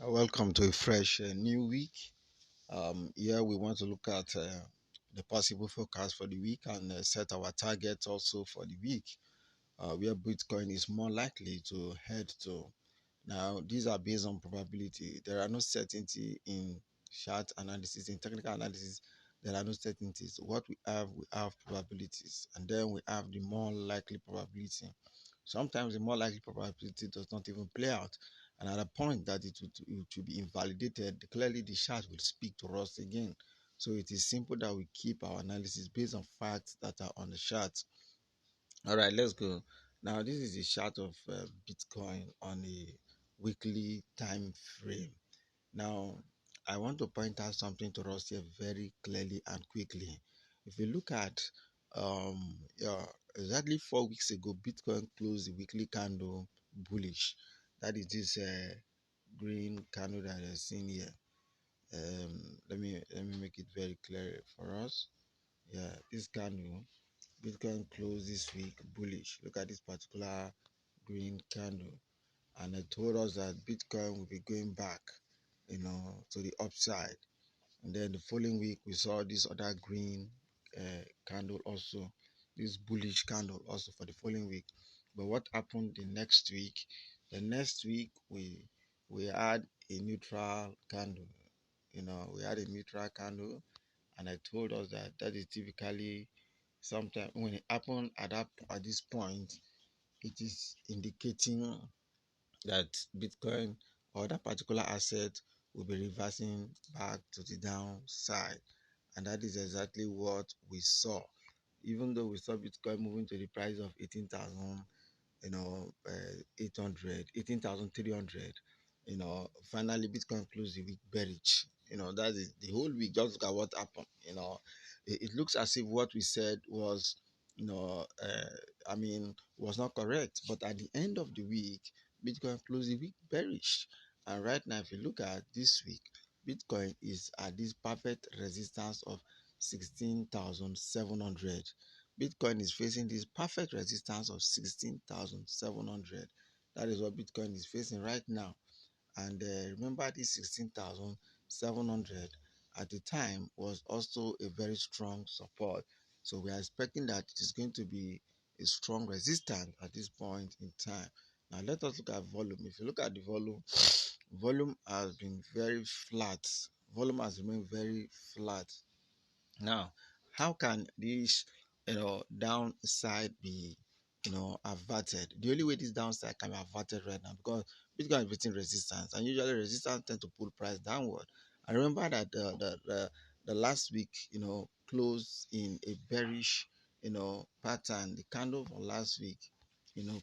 Welcome to a fresh new week. Here we want to look at the possible forecast for the week and set our targets also for the week, where Bitcoin is more likely to head to. Now, these are based on probability. There are no certainty in chart analysis. In technical analysis, there are no certainties. What we have probabilities, and then we have the more likely probability. Sometimes the more likely probability does not even play out. And at a point that it will be invalidated, clearly the chart will speak to us again. So it is simple that we keep our analysis based on facts that are on the chart. All right, let's go. Now, this is a chart of Bitcoin on a weekly time frame. Now, I want to point out something to us here very clearly and quickly. If you look at yeah, exactly 4 weeks ago, Bitcoin closed the weekly candle bullish. That is this green candle that you're seeing here. Let me make it very clear for us. Yeah, this candle, Bitcoin closed this week bullish. Look at this particular green candle, and it told us that Bitcoin will be going back, to the upside. And then the following week, we saw this other green candle also, this bullish candle also for the following week. But what happened the next week? The next week, we had a neutral candle. We had a neutral candle, and I told us that that is typically sometimes when it happened at this point, it is indicating that Bitcoin or that particular asset will be reversing back to the downside. And that is exactly what we saw. Even though we saw Bitcoin moving to the price of 18,000, 800, 18,300, finally Bitcoin closed the week bearish. That is the whole week. Just look at what happened. It looks as if what we said was, was not correct. But at the end of the week, Bitcoin closed the week bearish. And right now, if you look at this week, Bitcoin is at this perfect resistance of 16,700. Bitcoin is facing this perfect resistance of 16,700. That is what Bitcoin is facing right now. And remember, this 16,700 at the time was also a very strong support. So we are expecting that it is going to be a strong resistance at this point in time. Now let us look at volume. If you look at the volume, volume has been very flat. Volume has remained very flat. Now, how can this, downside be, averted? The only way this downside can be averted right now, because Bitcoin is hitting resistance, and usually resistance tend to pull price downward. I remember that the last week, closed in a bearish, pattern. The candle for last week,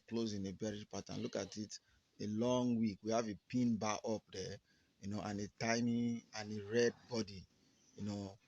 closed in a bearish pattern. Look at it, a long week. We have a pin bar up there, and a tiny and a red body, you know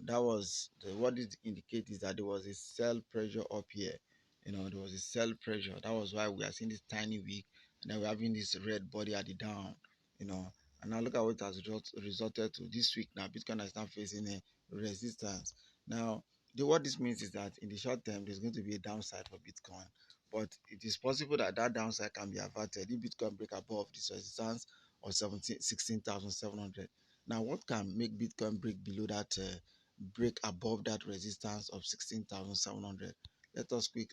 that was what it indicates is that there was a sell pressure up here. There was a sell pressure. That was why we are seeing this tiny wick, and then we're having this red body at the down. You know, and now look at what it has resulted to this week. Now Bitcoin is now facing a resistance. Now, what this means is that in the short term, there's going to be a downside for Bitcoin, but it is possible that that downside can be averted if Bitcoin break above this resistance of 16,700. Now, what can make Bitcoin break above that resistance of 16,700?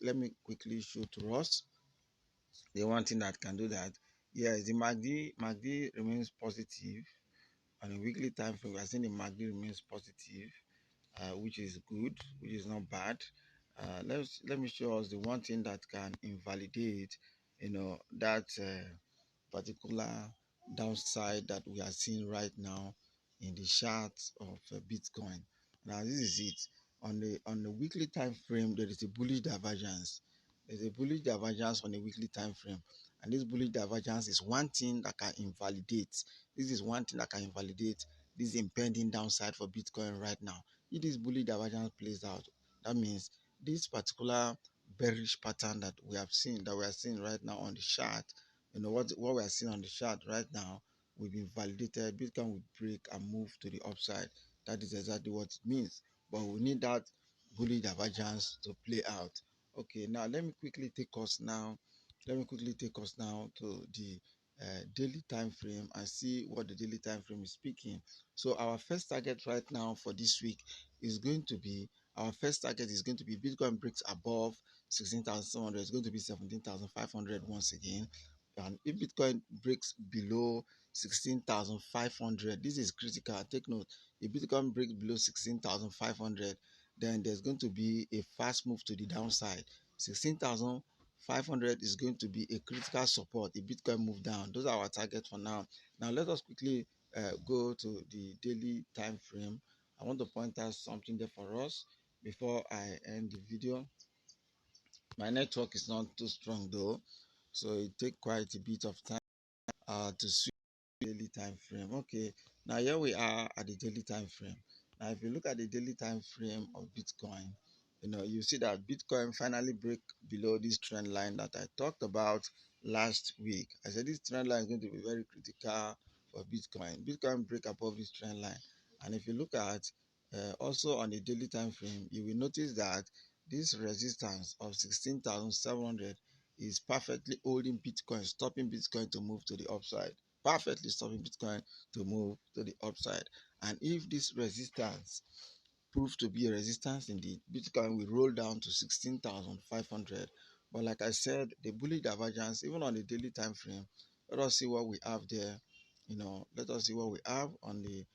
Let me quickly show to us the one thing that can do that. Yes, the MACD remains positive on a weekly time frame. We are seeing the MACD remains positive, which is good, which is not bad. Let me show us the one thing that can invalidate, that particular downside that we are seeing right now in the chart of Bitcoin. Now this is it. On the weekly time frame, there is a bullish divergence. There's a bullish divergence on a weekly time frame, and this bullish divergence is one thing that can invalidate. This is one thing that can invalidate this impending downside for Bitcoin right now. If this bullish divergence plays out, that means this particular bearish pattern that we are seeing right now on the chart, what we are seeing on the chart right now will be validated. Bitcoin will break and move to the upside. That is exactly what it means. But we need that bullish divergence to play out. Okay, now let me quickly take us now to the daily time frame and see what the daily time frame is speaking. So our first target right now for this week is going to be our first target is going to be Bitcoin breaks above 16,700. It's going to be 17,500 once again. And if Bitcoin breaks below 16,500, this is critical. Take note. If Bitcoin breaks below 16,500, then there's going to be a fast move to the downside. 16,500 is going to be a critical support if Bitcoin move down. Those are our targets for now. Now let us quickly go to the daily time frame. I want to point out something there for us before I end the video. My network is not too strong though, so it take quite a bit of time to switch daily time frame. Okay, now here we are at the daily time frame. Now if you look at the daily time frame of Bitcoin, you see that Bitcoin finally break below this trend line that I talked about last week. I said this trend line is going to be very critical for Bitcoin. Bitcoin break above this trend line, and if you look at also on the daily time frame, you will notice that this resistance of 16,700 is perfectly holding Bitcoin, stopping Bitcoin to move to the upside, perfectly stopping Bitcoin to move to the upside. And if this resistance prove to be a resistance indeed, Bitcoin will roll down to 16,500. But like I said, the bullish divergence, even on the daily time frame, let us see what we have there. Let us see what we have on the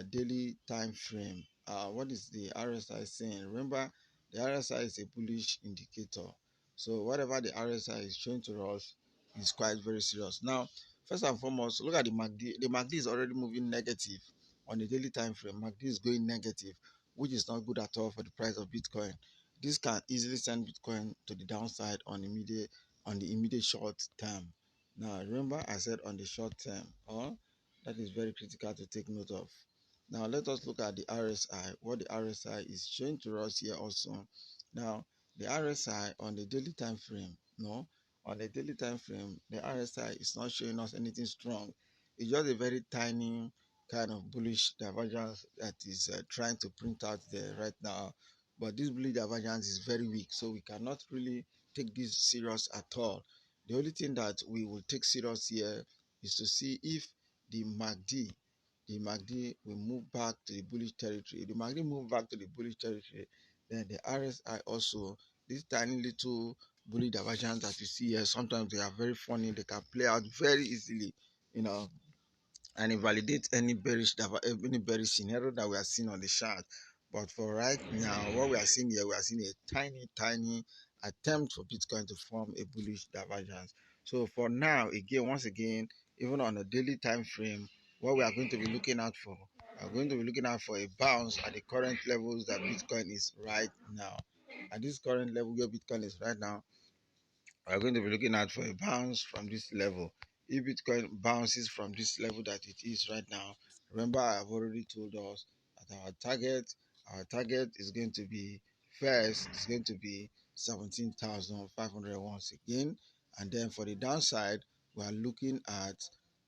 daily time frame. What is the RSI saying? Remember, the RSI is a bullish indicator. So whatever the RSI is showing to us is quite very serious. Now, first and foremost, look at the MACD. The MACD is already moving negative on the daily time frame. MACD is going negative, which is not good at all for the price of Bitcoin. This can easily send Bitcoin to the downside on the immediate short term. Now, remember I said on the short term, that is very critical to take note of. Now, let us look at the RSI, what the RSI is showing to us here also. Now, the RSI on the daily time frame, no, on the daily time frame, the RSI is not showing us anything strong. It's just a very tiny kind of bullish divergence that is trying to print out there right now. But this bullish divergence is very weak, so we cannot really take this serious at all. The only thing that we will take serious here is to see if the MACD, will move back to the bullish territory. If the MACD move back to the bullish territory, then the RSI also, this tiny little bullish divergence that you see here, sometimes they are very funny. They can play out very easily, you know, and invalidate any bearish scenario that we are seeing on the chart. But for right now, what we are seeing here, we are seeing a tiny attempt for Bitcoin to form a bullish divergence. So for now, once again, even on a daily time frame, what we are going to be looking out for, we are going to be looking out for a bounce at the current levels that Bitcoin is right now. At this current level where Bitcoin is right now, we're going to be looking at for a bounce from this level. If Bitcoin bounces from this level that it is right now, remember I have already told us that our target is going to be first, it's going to be 17,500 once again, and then for the downside, we are looking at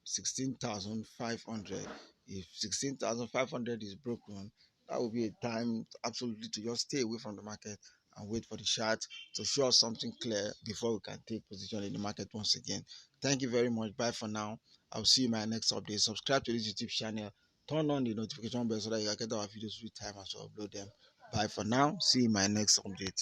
16,500. If 16,500 is broken, that will be a time absolutely to just stay away from the market and wait for the chart to show us something clear before we can take position in the market once again. Thank you very much. Bye for now. I'll see you in my next update. Subscribe to this YouTube channel. Turn on the notification bell so that you can get our videos every time as we upload them. Bye for now. See you in my next update.